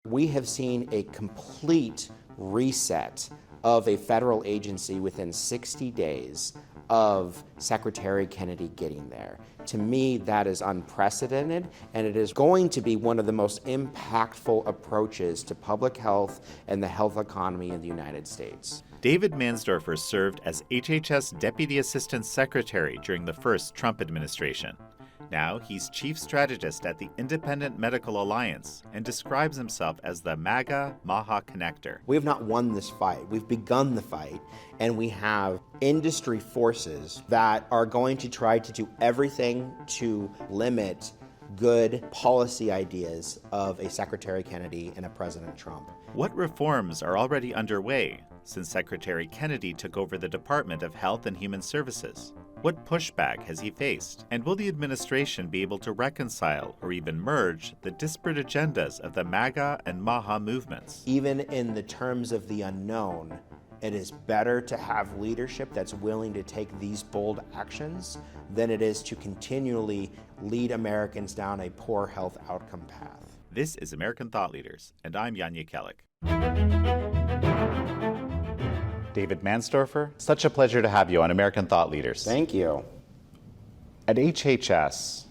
We have seen a complete reset of a federal agency within 60 days of Secretary Kennedy getting there. To me, that is unprecedented, and it is going to be one of the most impactful approaches to public health and the health economy in the United States. David Mansdoerfer served as HHS Deputy Assistant Secretary during the first Trump administration. Now he's Chief Strategist at the Independent Medical Alliance and describes himself as the MAGA-MAHA Connector. We have not won this fight. We've begun the fight, and we have industry forces that are going to try to do everything to limit good policy ideas of a Secretary Kennedy and a President Trump. What reforms are already underway since Secretary Kennedy took over the Department of Health and Human Services? What pushback has he faced? And will the administration be able to reconcile or even merge the disparate agendas of the MAGA and MAHA movements? Even in the terms of the unknown, it is better to have leadership that's willing to take these bold actions than it is to continually lead Americans down a poor health outcome path. This is American Thought Leaders, and I'm Jan Jekielek. David Mansdoerfer, such a pleasure to have you on American Thought Leaders. Thank you. At HHS,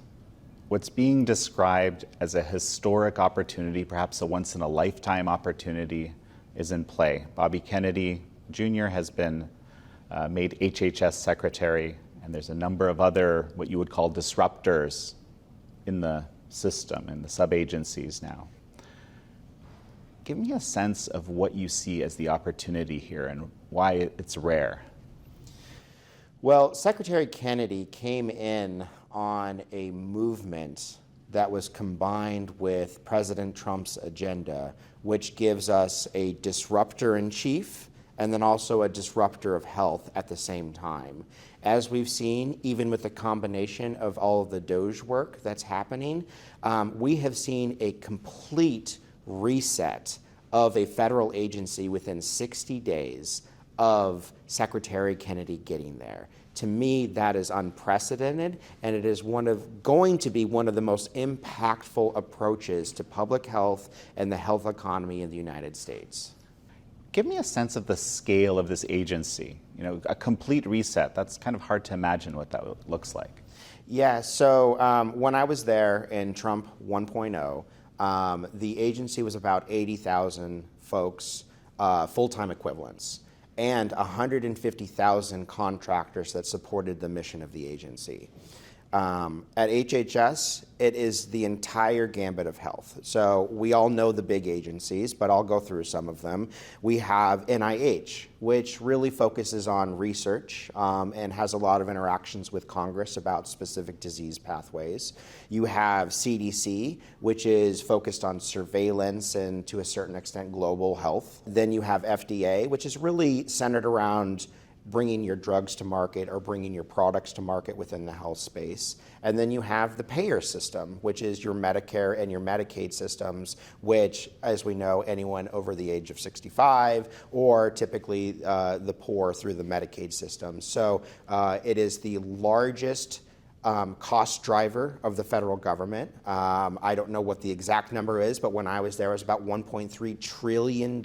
what's being described as a historic opportunity, perhaps a once-in-a-lifetime opportunity, is in play. Bobby Kennedy Jr. has been made HHS Secretary, and there's a number of other what you would call disruptors in the system, in the sub-agencies now. Give me a sense of what you see as the opportunity here and why it's rare. Well, Secretary Kennedy came in on a movement that was combined with President Trump's agenda, which gives us a disruptor in chief and then also a disruptor of health at the same time. As we've seen, even with the combination of all of the DOGE work that's happening, we have seen a complete reset of a federal agency within 60 days of Secretary Kennedy getting there. To me, that is unprecedented, and it is going to be one of the most impactful approaches to public health and the health economy in the United States. Give me a sense of the scale of this agency. You know, a complete reset, that's kind of hard to imagine what that looks like. Yeah, so when I was there in Trump 1.0, the agency was about 80,000 folks, full-time equivalents, and 150,000 contractors that supported the mission of the agency. At HHS, it is the entire gambit of health. So we all know the big agencies, but I'll go through some of them. We have NIH, which really focuses on research and has a lot of interactions with Congress about specific disease pathways. You have CDC, which is focused on surveillance and to a certain extent global health. Then you have FDA, which is really centered around bringing your drugs to market or bringing your products to market within the health space. And then you have the payer system, which is your Medicare and your Medicaid systems, which, as we know, anyone over the age of 65 or typically the poor through the Medicaid system. So it is the largest cost driver of the federal government. I don't know what the exact number is, but when I was there, it was about $1.3 trillion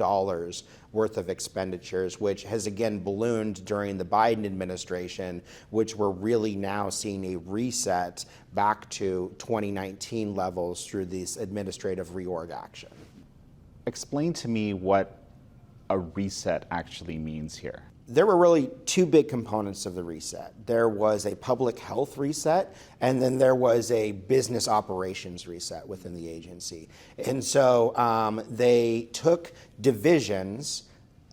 worth of expenditures, which has again ballooned during the Biden administration, which we're really now seeing a reset back to 2019 levels through this administrative reorg action. Explain to me what a reset actually means here. There were really two big components of the reset. There was a public health reset, and then there was a business operations reset within the agency. And so they took divisions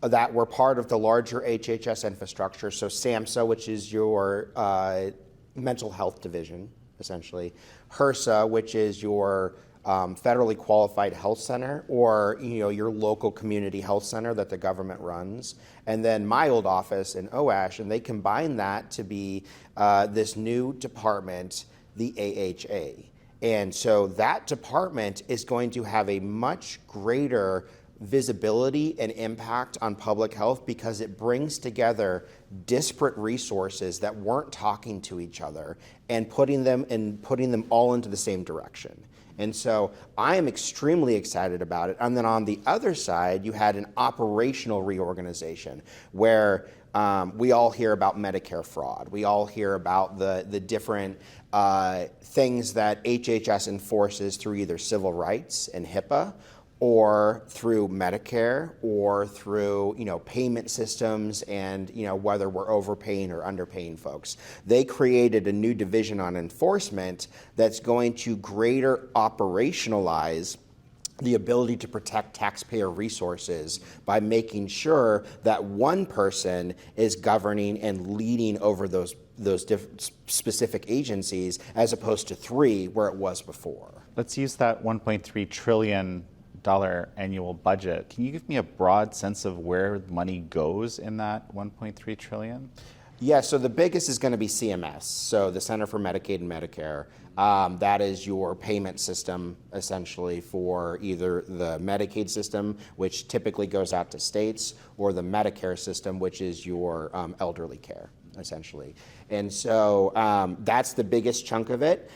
that were part of the larger HHS infrastructure, so SAMHSA, which is your mental health division, essentially, HRSA, which is your federally qualified health center, or your local community health center that the government runs, and then my old office in OASH, and they combined that to be this new department, the AHA. And so that department is going to have a much greater visibility and impact on public health because it brings together disparate resources that weren't talking to each other and putting them all into the same direction. And so I am extremely excited about it. And then on the other side, you had an operational reorganization where we all hear about Medicare fraud. We all hear about the different things that HHS enforces through either civil rights and HIPAA, or through Medicare, or through payment systems, and whether we're overpaying or underpaying folks. They created a new division on enforcement that's going to greater operationalize the ability to protect taxpayer resources by making sure that one person is governing and leading over those specific agencies, as opposed to 3 where it was before. Let's use that $1.3 trillion annual budget. Can you give me a broad sense of where money goes in that $1.3 trillion? Yeah, so the biggest is going to be CMS, so the Center for Medicaid and Medicare. That is your payment system, essentially, for either the Medicaid system, which typically goes out to states, or the Medicare system, which is your elderly care, essentially. And so that's the biggest chunk of it.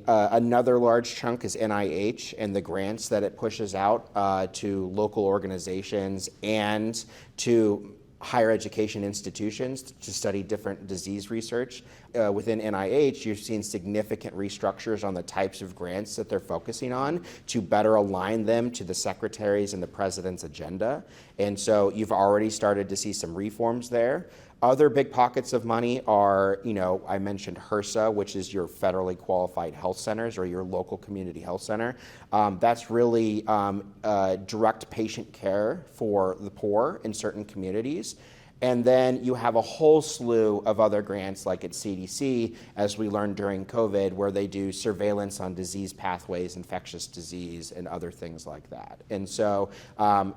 Another large chunk is NIH and the grants that it pushes out to local organizations and to higher education institutions to study different disease research. Within NIH, you've seen significant restructures on the types of grants that they're focusing on to better align them to the secretary's and the president's agenda. And so you've already started to see some reforms there. Other big pockets of money are, I mentioned HRSA, which is your federally qualified health centers, or your local community health center. That's really direct patient care for the poor in certain communities. And then you have a whole slew of other grants, like at CDC, as we learned during COVID, where they do surveillance on disease pathways, infectious disease, and other things like that. And so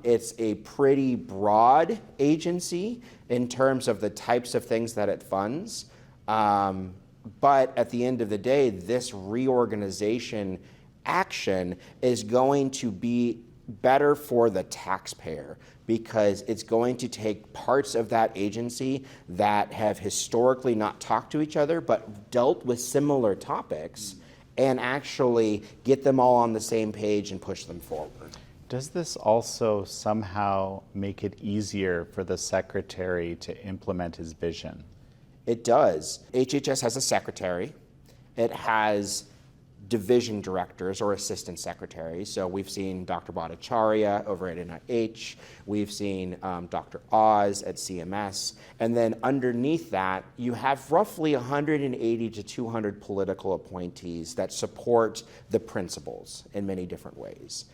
it's a pretty broad agency in terms of the types of things that it funds. But at the end of the day, this reorganization action is going to be better for the taxpayer, because it's going to take parts of that agency that have historically not talked to each other but dealt with similar topics and actually get them all on the same page and push them forward. Does this also somehow make it easier for the secretary to implement his vision? It does. HHS has a secretary. It has division directors or assistant secretaries. So we've seen Dr. Bhattacharya over at NIH. We've seen Dr. Oz at CMS. And then underneath that, you have roughly 180 to 200 political appointees that support the principles in many different ways.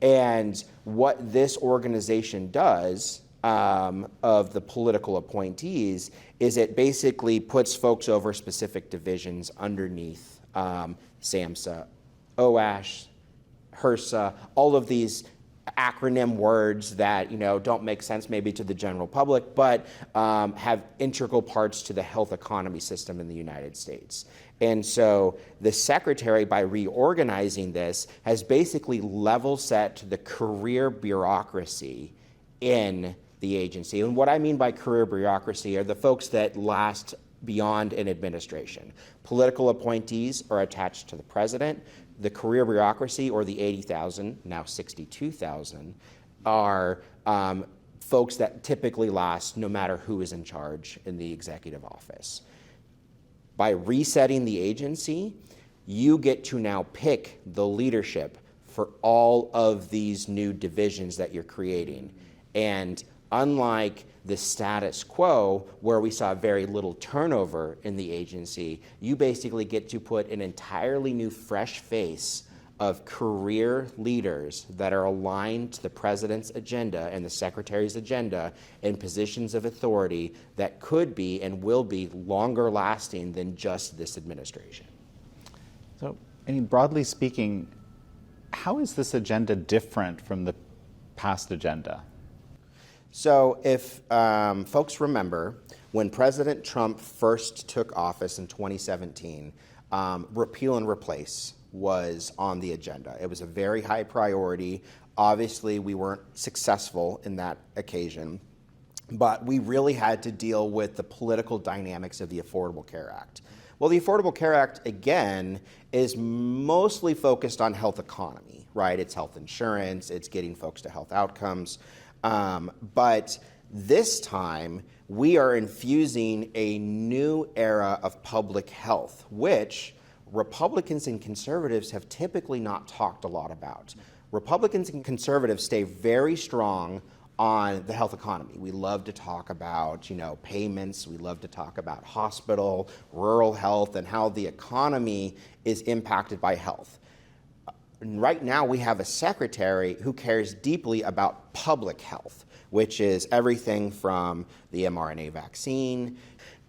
And what this organization does of the political appointees is it basically puts folks over specific divisions underneath SAMHSA, OASH, HRSA, all of these acronym words that don't make sense maybe to the general public, but have integral parts to the health economy system in the United States. And so the secretary, by reorganizing this, has basically level set the career bureaucracy in the agency. And what I mean by career bureaucracy are the folks that last beyond an administration. Political appointees are attached to the president. The career bureaucracy, or the 80,000, now 62,000, are folks that typically last no matter who is in charge in the executive office. By resetting the agency, you get to now pick the leadership for all of these new divisions that you're creating. And unlike the status quo, where we saw very little turnover in the agency, you basically get to put an entirely new, fresh face of career leaders that are aligned to the president's agenda and the secretary's agenda in positions of authority that could be and will be longer lasting than just this administration. So, broadly speaking, how is this agenda different from the past agenda? So if folks remember, when President Trump first took office in 2017, repeal and replace was on the agenda. It was a very high priority. Obviously, we weren't successful in that occasion, but we really had to deal with the political dynamics of the Affordable Care Act. Well, the Affordable Care Act, again, is mostly focused on health economy, right? It's health insurance, it's getting folks to health outcomes. But this time, we are infusing a new era of public health, which Republicans and conservatives have typically not talked a lot about. Republicans and conservatives stay very strong on the health economy. We love to talk about, payments. We love to talk about hospital, rural health, and how the economy is impacted by health. Right now, we have a secretary who cares deeply about public health, which is everything from the mRNA vaccine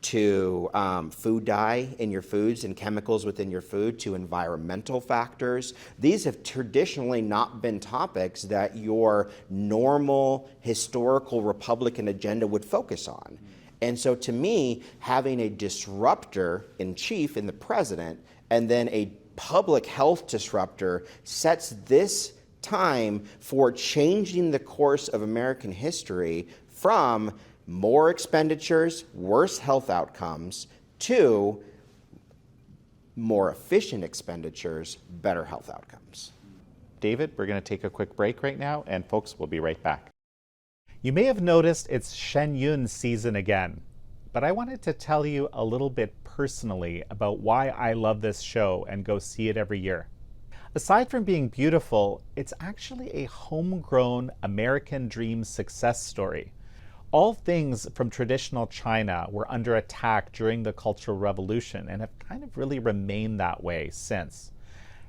to food dye in your foods and chemicals within your food, to environmental factors. These have traditionally not been topics that your normal historical Republican agenda would focus on. And so to me, having a disruptor in chief in the president and then a public health disruptor sets this time for changing the course of American history from more expenditures, worse health outcomes, to more efficient expenditures, better health outcomes. David, we're going to take a quick break right now, and folks, we'll be right back. You may have noticed it's Shen Yun season again, but I wanted to tell you a little bit personally about why I love this show and go see it every year. Aside from being beautiful, it's actually a homegrown American dream success story. All things from traditional China were under attack during the Cultural Revolution and have kind of really remained that way since.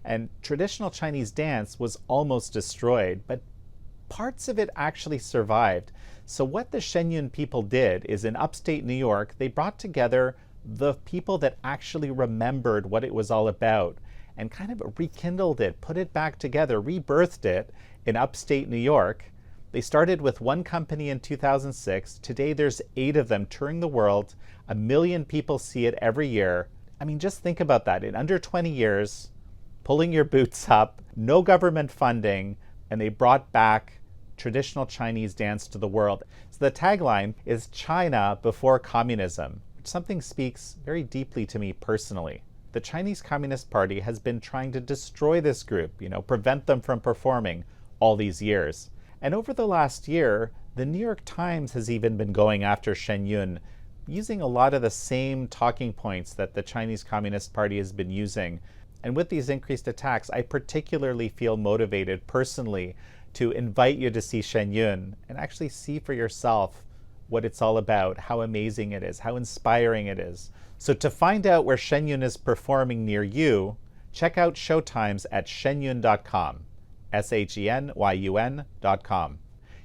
And traditional Chinese dance was almost destroyed, but parts of it actually survived. So what the Shenyun people did is, in upstate New York, they brought together the people that actually remembered what it was all about and kind of rekindled it, put it back together, rebirthed it in upstate New York. They started with one company in 2006. Today there's 8 of them touring the world. 1 million people see it every year. I mean, just think about that. In under 20 years, pulling your boots up, no government funding, and they brought back traditional Chinese dance to the world. So the tagline is China before communism, which something speaks very deeply to me personally. The Chinese Communist Party has been trying to destroy this group, prevent them from performing all these years. And over the last year, the New York Times has even been going after Shen Yun, using a lot of the same talking points that the Chinese Communist Party has been using. And with these increased attacks, I particularly feel motivated personally to invite you to see Shen Yun and actually see for yourself what it's all about, how amazing it is, how inspiring it is. So to find out where Shen Yun is performing near you, check out showtimes at shenyun.com. SHENYUN.com.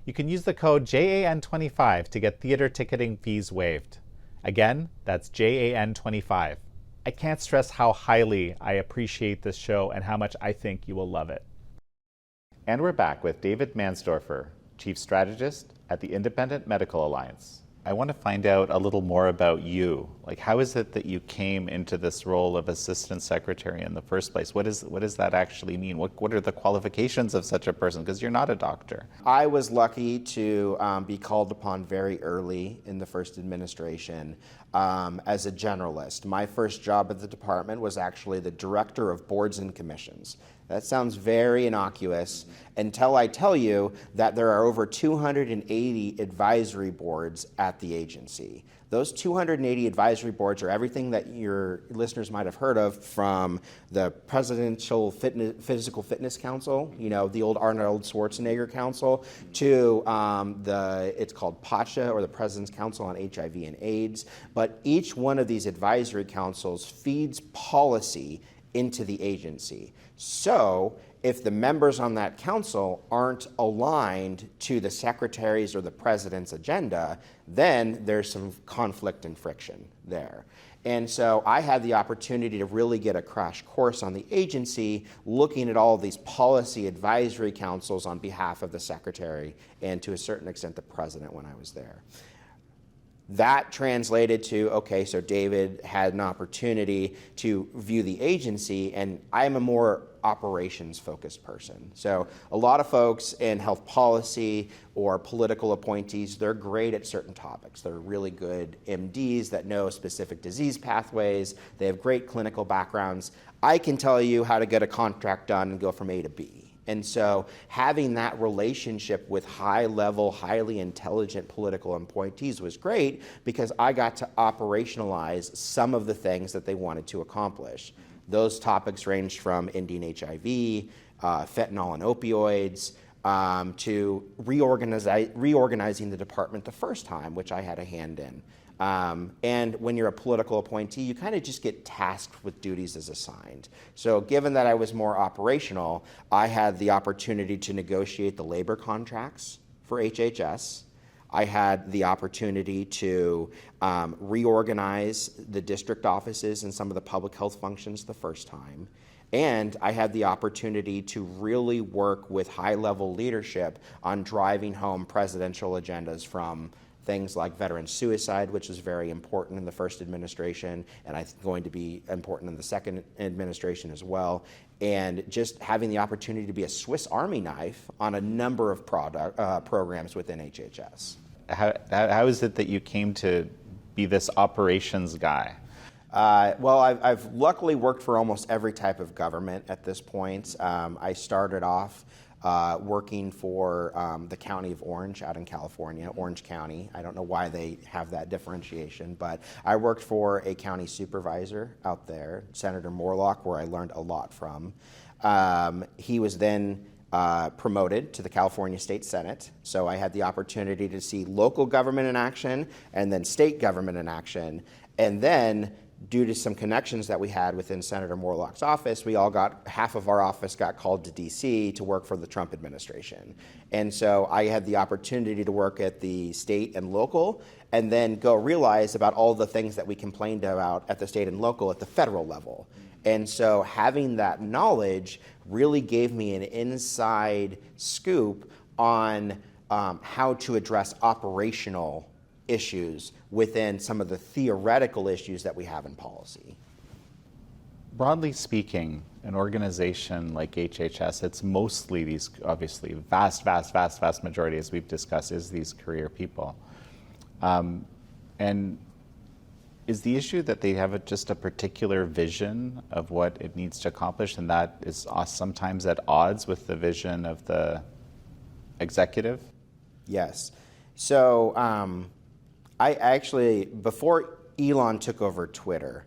You can use the code JAN25 to get theater ticketing fees waived. Again, that's JAN25. I can't stress how highly I appreciate this show and how much I think you will love it. And we're back with David Mansdoerfer, Chief Strategist at the Independent Medical Alliance. I want to find out a little more about you. Like, how is it that you came into this role of Assistant Secretary in the first place? What does that actually mean? What are the qualifications of such a person? Because you're not a doctor. I was lucky to be called upon very early in the first administration as a generalist. My first job at the department was actually the Director of Boards and Commissions. That sounds very innocuous until I tell you that there are over 280 advisory boards at the agency. Those 280 advisory boards are everything that your listeners might have heard of, from the Presidential Physical Fitness Council, the old Arnold Schwarzenegger Council, to it's called PACHA, or the President's Council on HIV and AIDS. But each one of these advisory councils feeds policy into the agency. So if the members on that council aren't aligned to the secretary's or the president's agenda, then there's some conflict and friction there. And so I had the opportunity to really get a crash course on the agency, looking at all of these policy advisory councils on behalf of the secretary and, to a certain extent, the president when I was there. That translated to, okay, so David had an opportunity to view the agency, and I'm a more operations-focused person. So a lot of folks in health policy or political appointees, they're great at certain topics. They're really good MDs that know specific disease pathways. They have great clinical backgrounds. I can tell you how to get a contract done and go from A to B. And so having that relationship with high-level, highly intelligent political appointees was great because I got to operationalize some of the things that they wanted to accomplish. Those topics ranged from ending HIV, fentanyl and opioids, to reorganizing the department the first time, which I had a hand in. And when you're a political appointee, you kind of just get tasked with duties as assigned. So given that I was more operational, I had the opportunity to negotiate the labor contracts for HHS. I had the opportunity to reorganize the district offices and some of the public health functions the first time. And I had the opportunity to really work with high-level leadership on driving home presidential agendas from things like veteran suicide, which was very important in the first administration, and I think going to be important in the second administration as well, and just having the opportunity to be a Swiss Army knife on a number of programs within HHS. How is it that you came to be this operations guy? Well, I've luckily worked for almost every type of government at this point. I started off working for the county of Orange out in California, Orange County. I don't know why they have that differentiation, but I worked for a county supervisor out there, Senator Morlock, where I learned a lot from. He was then promoted to the California State Senate, so I had the opportunity to see local government in action and then state government in action, and then due to some connections that we had within Senator Morlock's office, half of our office got called to DC to work for the Trump administration. And so I had the opportunity to work at the state and local, and then go realize about all the things that we complained about at the state and local at the federal level. And so having that knowledge really gave me an inside scoop on how to address operational issues within some of the theoretical issues that we have in policy. Broadly speaking, an organization like HHS, it's mostly these, obviously, vast majority, as we've discussed, is these career people. And is the issue that they have just a particular vision of what it needs to accomplish, and that is sometimes at odds with the vision of the executive? Yes. So I actually, before Elon took over Twitter,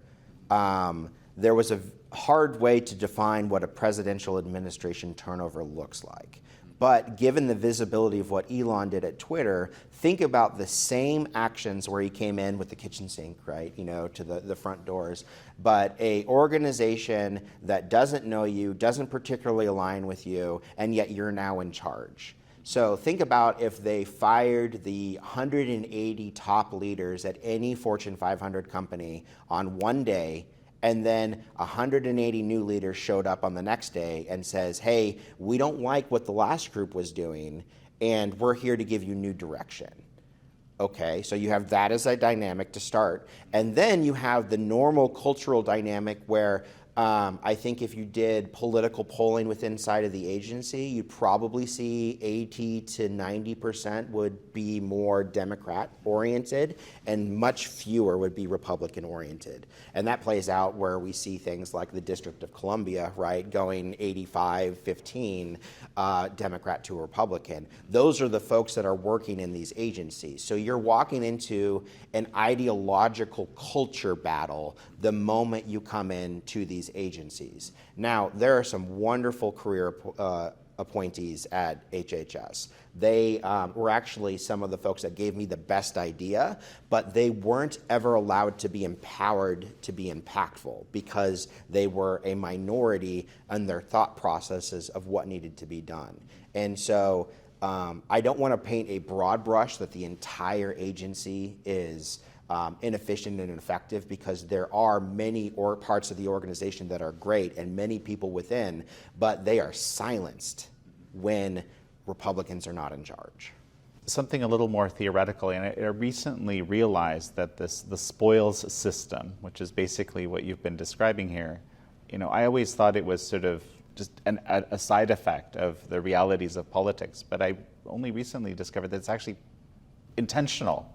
there was a hard way to define what a presidential administration turnover looks like. But given the visibility of what Elon did at Twitter, think about the same actions where he came in with the kitchen sink, right, to the front doors. But a organization that doesn't know you, doesn't particularly align with you, and yet you're now in charge. So think about if they fired the 180 top leaders at any Fortune 500 company on one day, and then 180 new leaders showed up on the next day and says, hey, we don't like what the last group was doing, and we're here to give you new direction. Okay, so you have that as a dynamic to start. And then you have the normal cultural dynamic where I think if you did political polling within inside of the agency, you'd probably see 80 to 90% would be more Democrat-oriented, and much fewer would be Republican-oriented. And that plays out where we see things like the District of Columbia, right, going 85-15 Democrat to Republican. Those are the folks that are working in these agencies. So you're walking into an ideological culture battle the moment you come into these agencies. Now, there are some wonderful career appointees at HHS. They were actually some of the folks that gave me the best idea, but they weren't ever allowed to be empowered to be impactful because they were a minority in their thought processes of what needed to be done. And so I don't want to paint a broad brush that the entire agency is inefficient and ineffective, because there are many parts of the organization that are great and many people within, but they are silenced when Republicans are not in charge. something a little more theoretical, and I recently realized that the spoils system, which is basically what you've been describing here, I always thought it was sort of just a side effect of the realities of politics, but I only recently discovered that it's actually intentional,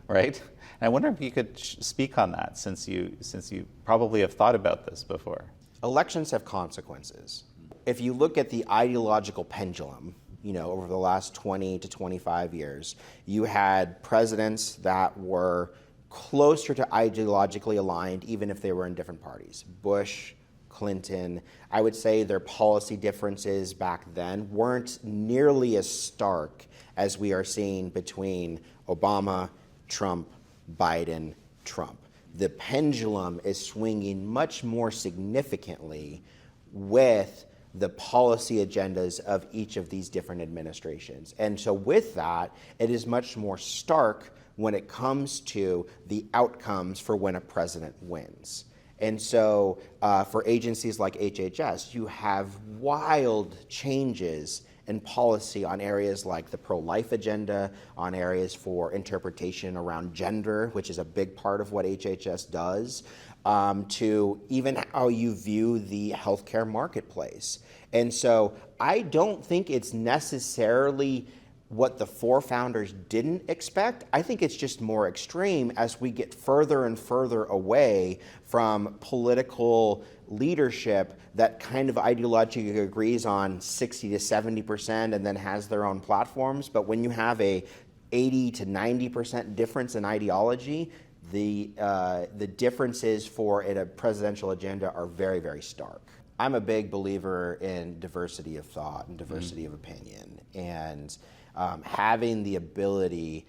right? And I wonder if you could speak on that, since you probably have thought about this before. Elections have consequences. If you look at the ideological pendulum, over the last 20 to 25 years, you had presidents that were closer to ideologically aligned, even if they were in different parties. Bush, Clinton, I would say their policy differences back then weren't nearly as stark as we are seeing between Obama, Trump, Biden, Trump. The pendulum is swinging much more significantly with the policy agendas of each of these different administrations. And so with that, it is much more stark when it comes to the outcomes for when a president wins. And so for agencies like HHS, you have wild changes in policy on areas like the pro-life agenda, on areas for interpretation around gender, which is a big part of what HHS does, to even how you view the healthcare marketplace. And so I don't think it's necessarily what the four founders didn't expect. I think it's just more extreme as we get further and further away from political leadership that kind of ideologically agrees on 60 to 70% and then has their own platforms. But when you have a 80 to 90% difference in ideology, the differences for a presidential agenda are very, very stark. I'm a big believer in diversity of thought and diversity of opinion, and having the ability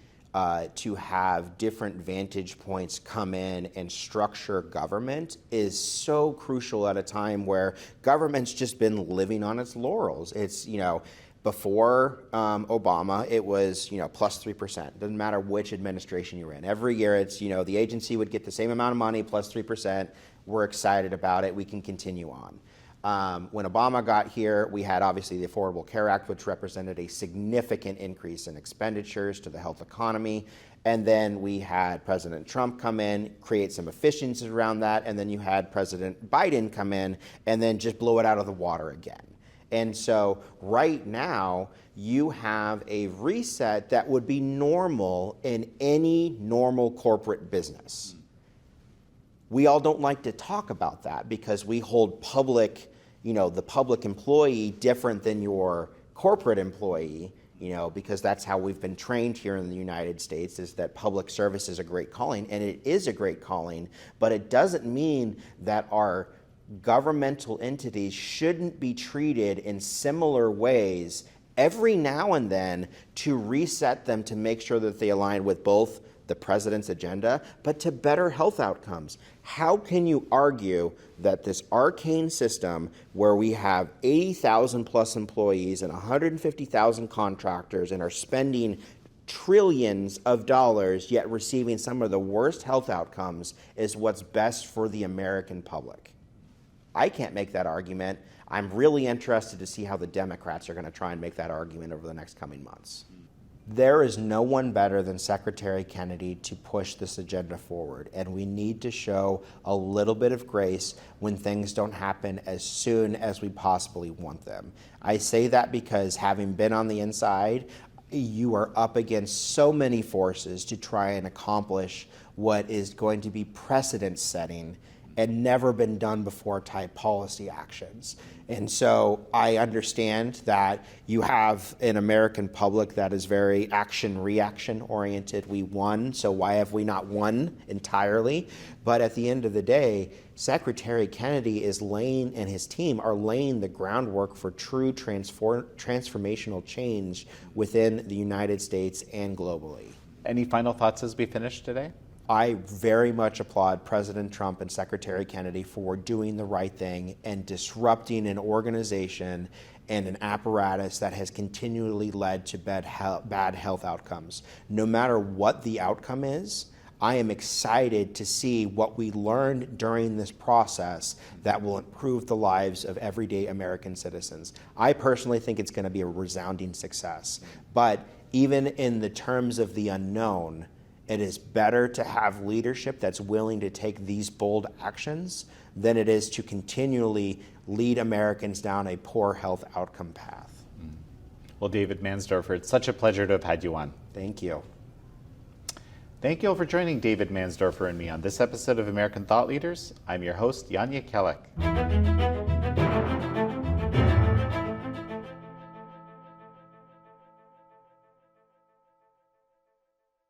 to have different vantage points come in and structure government is so crucial at a time where government's just been living on its laurels. It's, before Obama, it was, plus 3%. Doesn't matter which administration you're in. Every year it's, the agency would get the same amount of money, plus 3%. We're excited about it. We can continue on. When Obama got here, we had obviously the Affordable Care Act, which represented a significant increase in expenditures to the health economy. And then we had President Trump come in, create some efficiencies around that. And then you had President Biden come in and then just blow it out of the water again. And so right now, you have a reset that would be normal in any normal corporate business. We all don't like to talk about that because we hold public, the public employee different than your corporate employee, because that's how we've been trained here in the United States, is that public service is a great calling, and it is a great calling, but it doesn't mean that our governmental entities shouldn't be treated in similar ways every now and then to reset them to make sure that they align with both the president's agenda, but to better health outcomes. How can you argue that this arcane system where we have 80,000 plus employees and 150,000 contractors and are spending trillions of dollars yet receiving some of the worst health outcomes is what's best for the American public? I can't make that argument. I'm really interested to see how the Democrats are going to try and make that argument over the next coming months. There is no one better than Secretary Kennedy to push this agenda forward, and we need to show a little bit of grace when things don't happen as soon as we possibly want them. I say that because, having been on the inside, you are up against so many forces to try and accomplish what is going to be precedent-setting and never been done before type policy actions. And so I understand that you have an American public that is very action-reaction oriented. We won, so why have we not won entirely? But at the end of the day, Secretary Kennedy is laying, and his team are laying the groundwork for true transformational change within the United States and globally. Any final thoughts as we finish today? I very much applaud President Trump and Secretary Kennedy for doing the right thing and disrupting an organization and an apparatus that has continually led to bad health outcomes. No matter what the outcome is, I am excited to see what we learned during this process that will improve the lives of everyday American citizens. I personally think it's going to be a resounding success, but even in the terms of the unknown, it is better to have leadership that's willing to take these bold actions than it is to continually lead Americans down a poor health outcome path. Well, David Mansdoerfer, it's such a pleasure to have had you on. Thank you. Thank you all for joining David Mansdoerfer and me on this episode of American Thought Leaders. I'm your host, Jan Jekielek.